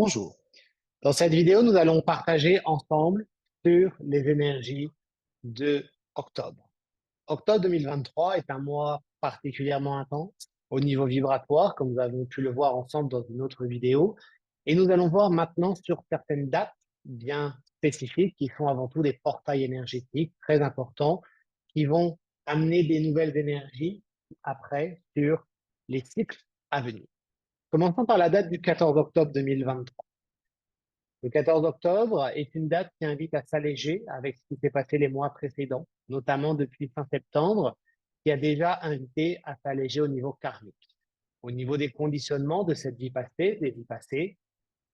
Bonjour. Dans cette vidéo, nous allons partager ensemble sur les énergies de octobre. Octobre 2023 est un mois particulièrement intense au niveau vibratoire, comme nous avons pu le voir ensemble dans une autre vidéo. Et nous allons voir maintenant sur certaines dates bien spécifiques qui sont avant tout des portails énergétiques très importants qui vont amener des nouvelles énergies après sur les cycles à venir. Commençons par la date du 14 octobre 2023. Le 14 octobre est une date qui invite à s'alléger avec ce qui s'est passé les mois précédents, notamment depuis fin septembre, qui a déjà invité à s'alléger au niveau karmique, au niveau des conditionnements de cette vie passée, des vies passées,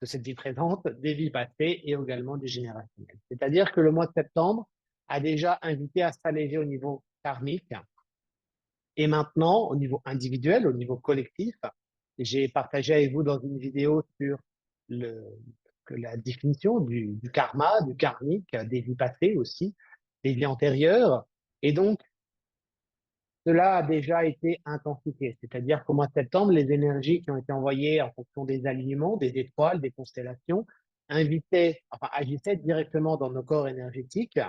de cette vie présente, des vies passées et également du générationnel. C'est-à-dire que le mois de septembre a déjà invité à s'alléger au niveau karmique et maintenant au niveau individuel, au niveau collectif. J'ai partagé avec vous dans une vidéo sur le que la définition du karma, du karmique, des vies passées aussi, des vies antérieures. Et donc, cela a déjà été intensifié. C'est-à-dire qu'au mois de septembre, les énergies qui ont été envoyées en fonction des alignements, des étoiles, des constellations, agissaient directement dans nos corps énergétiques.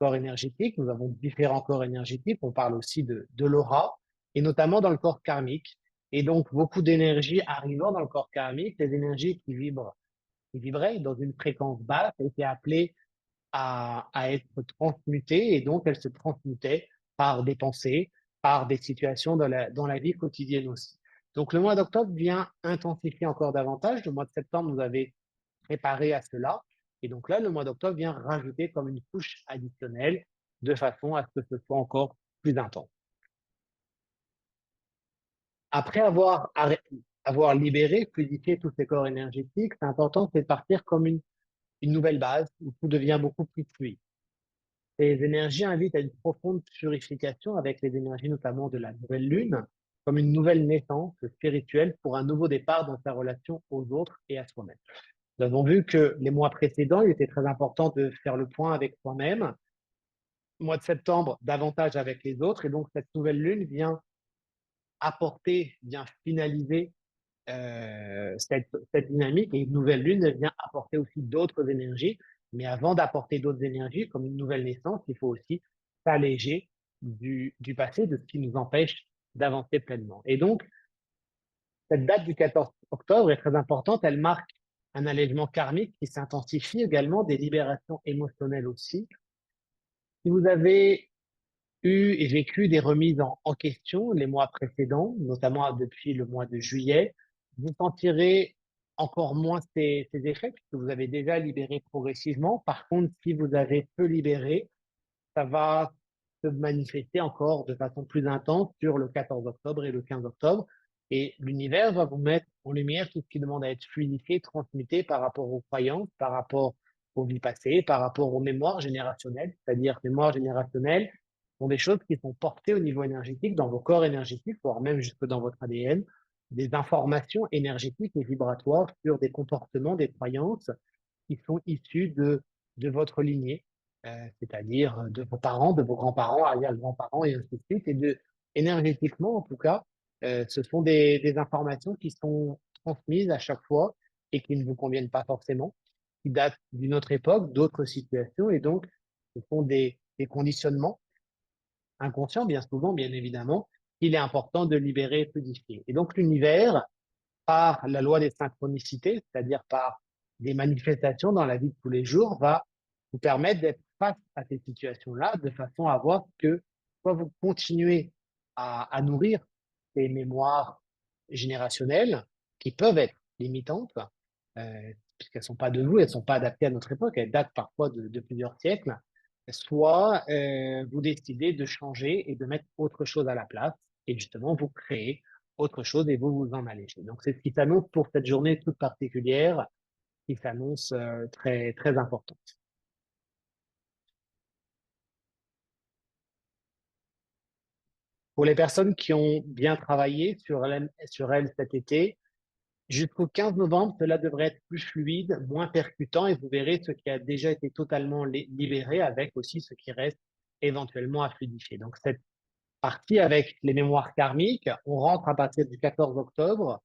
Corps énergétiques, nous avons différents corps énergétiques. On parle aussi de l'aura, et notamment dans le corps karmique. Et donc, beaucoup d'énergie arrivant dans le corps karmique, des énergies qui vibraient dans une fréquence basse, étaient appelées à être transmutées, et donc elles se transmutaient par des pensées, par des situations dans la vie quotidienne aussi. Donc le mois d'octobre vient intensifier encore davantage. Le mois de septembre nous avait préparé à cela. Et donc là, le mois d'octobre vient rajouter comme une couche additionnelle de façon à ce que ce soit encore plus intense. Après avoir libéré, fluidifié tous ces corps énergétiques, c'est important, c'est de partir comme une nouvelle base où tout devient beaucoup plus fluide. Ces énergies invitent à une profonde purification avec les énergies notamment de la nouvelle lune, comme une nouvelle naissance spirituelle pour un nouveau départ dans sa relation aux autres et à soi-même. Nous avons vu que les mois précédents, il était très important de faire le point avec soi-même. Mois de septembre, davantage avec les autres. Et donc, cette nouvelle lune vient apporter, vient finaliser cette dynamique, et une nouvelle lune vient apporter aussi d'autres énergies. Mais avant d'apporter d'autres énergies, comme une nouvelle naissance, il faut aussi s'alléger du passé, de ce qui nous empêche d'avancer pleinement. Et donc, cette date du 14 octobre est très importante. Elle marque un allègement karmique qui s'intensifie également, des libérations émotionnelles aussi. Si vous avez eu et vécu des remises en question les mois précédents, notamment depuis le mois de juillet, vous sentirez encore moins ces effets puisque vous avez déjà libéré progressivement. Par contre, si vous avez peu libéré, ça va se manifester encore de façon plus intense sur le 14 octobre et le 15 octobre. Et l'univers va vous mettre en lumière tout ce qui demande à être fluidifié, transmuté par rapport aux croyances, par rapport aux vies passées, par rapport aux mémoires générationnelles. C'est-à-dire, mémoires générationnelles sont des choses qui sont portées au niveau énergétique, dans vos corps énergétiques, voire même jusque dans votre ADN, des informations énergétiques et vibratoires sur des comportements, des croyances qui sont issus de votre lignée, c'est-à-dire de vos parents, de vos grands-parents, arrière-grands-parents et ainsi de suite. Et énergétiquement, en tout cas, ce sont des informations qui sont transmises à chaque fois et qui ne vous conviennent pas forcément, qui datent d'une autre époque, d'autres situations. Et donc, ce sont des conditionnements inconscients, bien souvent, bien évidemment, qu'il est important de libérer et fluidifier. Et donc, l'univers, par la loi des synchronicités, c'est-à-dire par des manifestations dans la vie de tous les jours, va vous permettre d'être face à ces situations-là de façon à voir que soit vous continuez à nourrir ces mémoires générationnelles qui peuvent être limitantes, puisqu'elles sont pas de vous, elles sont pas adaptées à notre époque, elles datent parfois de plusieurs siècles, soit vous décidez de changer et de mettre autre chose à la place, et justement vous créez autre chose et vous vous en allégez. Donc c'est ce qui s'annonce pour cette journée toute particulière, qui s'annonce très très importante. Pour les personnes qui ont bien travaillé sur elles cet été, jusqu'au 15 novembre, cela devrait être plus fluide, moins percutant, et vous verrez ce qui a déjà été totalement libéré avec aussi ce qui reste éventuellement à fluidifier. Donc cette partie avec les mémoires karmiques, on rentre à partir du 14 octobre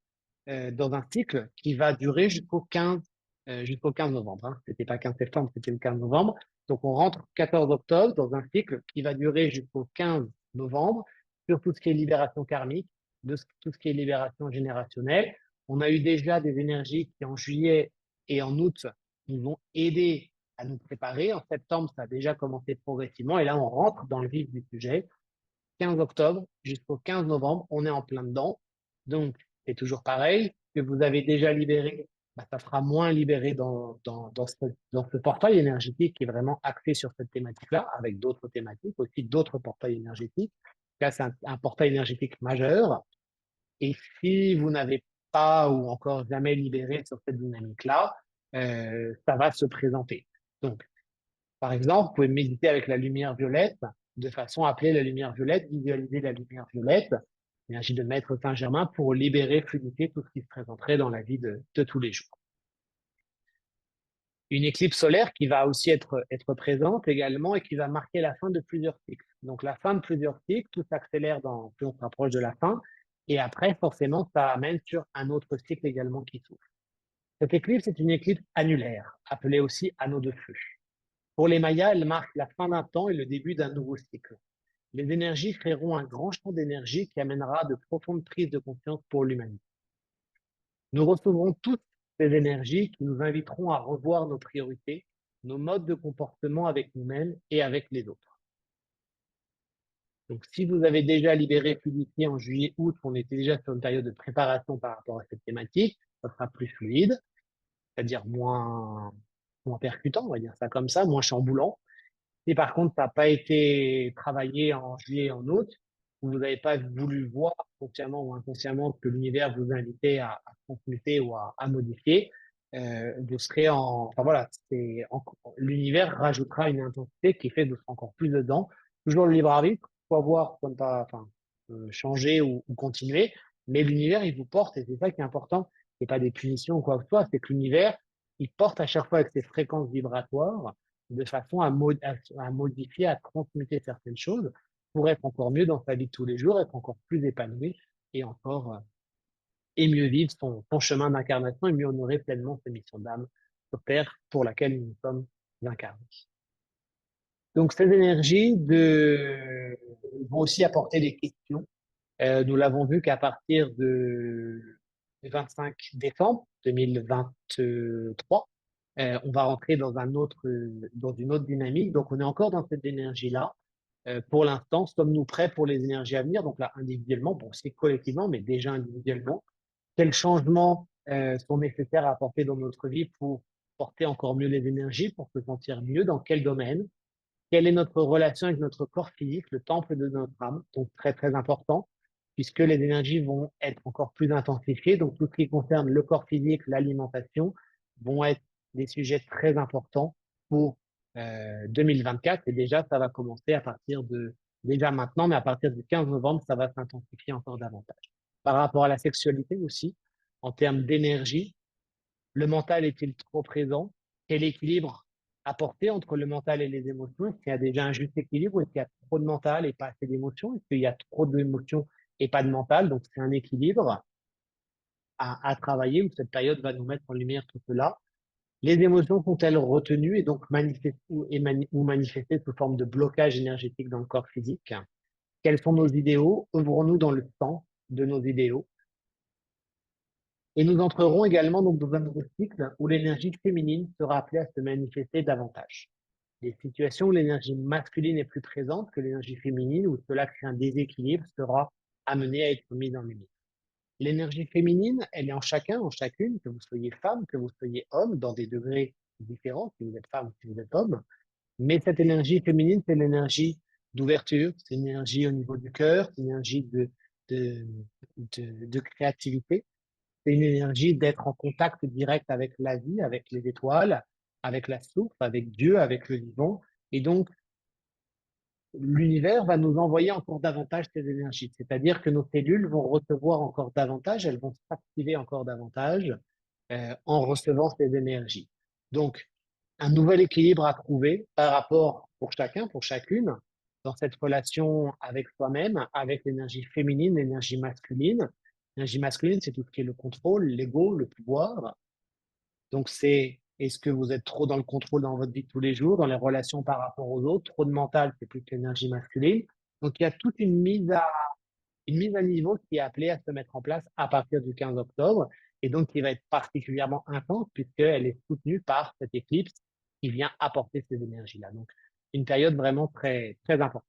dans un cycle qui va durer jusqu'au 15 novembre. Hein. C'était pas 15 septembre, c'était le 15 novembre. Donc, on rentre 14 octobre dans un cycle qui va durer jusqu'au 15 novembre sur tout ce qui est libération karmique, tout ce qui est libération générationnelle. On a eu déjà des énergies qui, en juillet et en août, nous ont aidé à nous préparer. En septembre, ça a déjà commencé progressivement. Et là, on rentre dans le vif du sujet. 15 octobre jusqu'au 15 novembre, on est en plein dedans. Donc, c'est toujours pareil. Que vous avez déjà libéré, bah, ça sera moins libéré dans ce portail énergétique qui est vraiment axé sur cette thématique-là, avec d'autres thématiques, aussi d'autres portails énergétiques. Là, c'est un portail énergétique majeur. Et si vous n'avez pas ou encore jamais libéré sur cette dynamique-là, ça va se présenter. Donc, par exemple, vous pouvez méditer avec la lumière violette de façon à appeler la lumière violette, visualiser la lumière violette, l'énergie de Maître Saint-Germain pour libérer, fluidifier tout ce qui se présenterait dans la vie de tous les jours. Une éclipse solaire qui va aussi être présente également et qui va marquer la fin de plusieurs cycles. Donc la fin de plusieurs cycles, tout s'accélère plus on s'approche de la fin. Et après, forcément, ça amène sur un autre cycle également qui s'ouvre. Cette éclipse est une éclipse annulaire, appelée aussi anneau de feu. Pour les Mayas, elle marque la fin d'un temps et le début d'un nouveau cycle. Les énergies créeront un grand champ d'énergie qui amènera de profondes prises de conscience pour l'humanité. Nous recevrons toutes ces énergies qui nous inviteront à revoir nos priorités, nos modes de comportement avec nous-mêmes et avec les autres. Donc, si vous avez déjà libéré fluidifié en juillet, août, on était déjà sur une période de préparation par rapport à cette thématique, ça sera plus fluide, c'est-à-dire moins percutant, on va dire ça comme ça, moins chamboulant. Si par contre, ça n'a pas été travaillé en juillet et en août, ou vous n'avez pas voulu voir consciemment ou inconsciemment que l'univers vous invitait à transmuter ou à modifier, vous serez enfin voilà, l'univers rajoutera une intensité qui fait que vous serez encore plus dedans. Toujours le libre arbitre, faut voir, faut ne pas, enfin, changer ou continuer, mais l'univers, il vous porte et c'est ça qui est important. C'est pas des punitions ou quoi que ce soit, c'est que l'univers, il porte à chaque fois avec ses fréquences vibratoires de façon à modifier, à transmuter certaines choses pour être encore mieux dans sa vie de tous les jours, être encore plus épanoui et encore et mieux vivre son chemin d'incarnation et mieux honorer pleinement sa mission d'âme sur Terre pour laquelle nous sommes incarnés. Donc ces énergies vont aussi apporter des questions. Nous l'avons vu qu'à partir du 25 décembre 2023, on va rentrer dans une autre dynamique. Donc, on est encore dans cette énergie-là. Pour l'instant, sommes-nous prêts pour les énergies à venir? Donc là, individuellement, bon, c'est collectivement, mais déjà individuellement. Quels changements sont nécessaires à apporter dans notre vie pour porter encore mieux les énergies, pour se sentir mieux? Dans quel domaine? Quelle est notre relation avec notre corps physique, le temple de notre âme? Donc, très, très important, puisque les énergies vont être encore plus intensifiées. Donc, tout ce qui concerne le corps physique, l'alimentation, vont être des sujets très importants pour 2024. Et déjà, ça va commencer déjà maintenant, mais à partir du 15 novembre, ça va s'intensifier encore davantage. Par rapport à la sexualité aussi, en termes d'énergie, le mental est-il trop présent? Quel équilibre apporter entre le mental et les émotions? Est-ce qu'il y a déjà un juste équilibre? Est-ce qu'il y a trop de mental et pas assez d'émotions? Est-ce qu'il y a trop d'émotions et pas de mental? Donc, c'est un équilibre à travailler où cette période va nous mettre en lumière tout cela. Les émotions sont-elles retenues et donc manifestées sous forme de blocage énergétique dans le corps physique? Quels sont nos idéaux? Œuvrons-nous dans le sens de nos idéaux? Et nous entrerons également donc dans un nouveau cycle où l'énergie féminine sera appelée à se manifester davantage. Les situations où l'énergie masculine est plus présente que l'énergie féminine, où cela crée un déséquilibre, sera amené à être mis en lumière. L'énergie féminine, elle est en chacun, en chacune, que vous soyez femme, que vous soyez homme, dans des degrés différents, si vous êtes femme ou si vous êtes homme. Mais cette énergie féminine, c'est l'énergie d'ouverture, c'est une énergie au niveau du cœur, c'est une énergie de, de créativité. C'est une énergie d'être en contact direct avec la vie, avec les étoiles, avec la source, avec Dieu, avec le vivant. Et donc, l'univers va nous envoyer encore davantage ces énergies. C'est-à-dire que nos cellules vont recevoir encore davantage, elles vont s'activer encore davantage en recevant ces énergies. Donc, un nouvel équilibre à trouver par rapport pour chacun, pour chacune, dans cette relation avec soi-même, avec l'énergie féminine, l'énergie masculine, L'énergie masculine, c'est tout ce qui est le contrôle, l'ego, le pouvoir. Donc, c'est est-ce que vous êtes trop dans le contrôle dans votre vie de tous les jours, dans les relations par rapport aux autres? Trop de mental, c'est plus que l'énergie masculine. Donc, il y a toute une mise à niveau qui est appelée à se mettre en place à partir du 15 octobre et donc qui va être particulièrement intense puisqu'elle est soutenue par cette éclipse qui vient apporter ces énergies-là. Donc, une période vraiment très, très importante.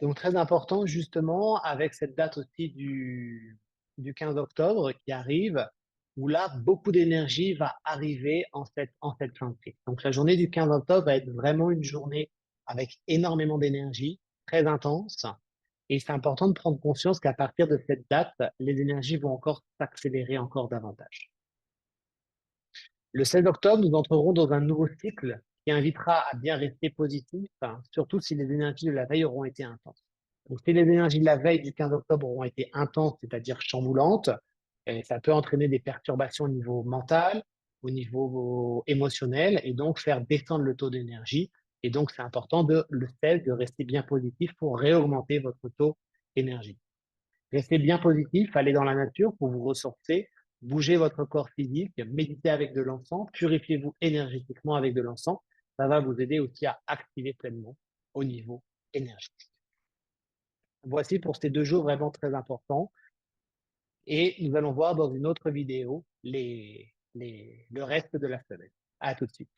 Donc, très important, justement, avec cette date aussi du 15 octobre qui arrive, où là, beaucoup d'énergie va arriver en cette fin de cycle. Donc, la journée du 15 octobre va être vraiment une journée avec énormément d'énergie, très intense. Et c'est important de prendre conscience qu'à partir de cette date, les énergies vont encore s'accélérer encore davantage. Le 16 octobre, nous entrerons dans un nouveau cycle qui invitera à bien rester positif, hein, surtout si les énergies de la veille auront été intenses. Donc, si les énergies de la veille du 15 octobre auront été intenses, c'est-à-dire chamboulantes, ça peut entraîner des perturbations au niveau mental, au niveau émotionnel, et donc faire descendre le taux d'énergie. Et donc, c'est important le 16 de rester bien positif pour réaugmenter votre taux d'énergie. Restez bien positif, allez dans la nature pour vous ressourcer, bougez votre corps physique, méditez avec de l'encens, purifiez-vous énergétiquement avec de l'encens. Ça va vous aider aussi à activer pleinement au niveau énergétique. Voici pour ces 2 jours vraiment très importants. Et nous allons voir dans une autre vidéo le reste de la semaine. À tout de suite.